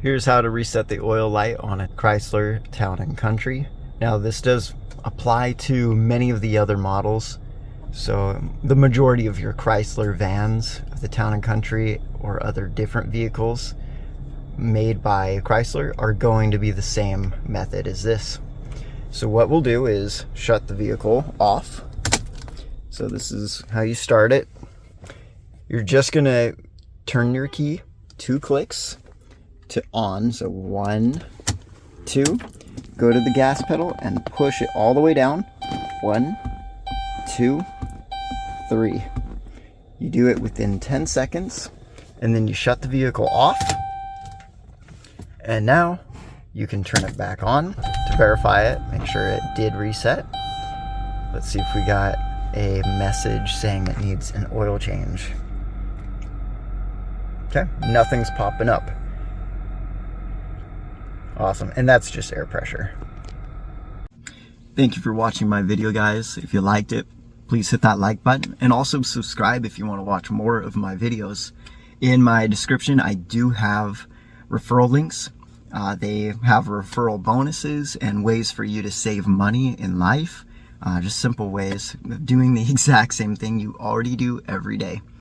Here's how to reset the oil light on a Chrysler Town & Country. Now this does apply to many of the other models. So the majority of your Chrysler vans, the Town & Country or other different vehicles made by Chrysler are going to be the same method as this. So what we'll do is shut the vehicle off. So this is how you start it. You're just gonna turn your key 2 clicks to on, so 1, 2, go to the gas pedal and push it all the way down. 1, 2, 3. You do it within 10 seconds and then you shut the vehicle off. And now you can turn it back on to verify it, make sure it did reset. Let's see if we got a message saying it needs an oil change. Okay, nothing's popping up. Awesome, and that's just air pressure. Thank you for watching my video, guys. If you liked it, please hit that like button and also subscribe if you want to watch more of my videos. In my description, I do have referral links. They have referral bonuses and ways for you to save money in life. Just simple ways of doing the exact same thing you already do every day.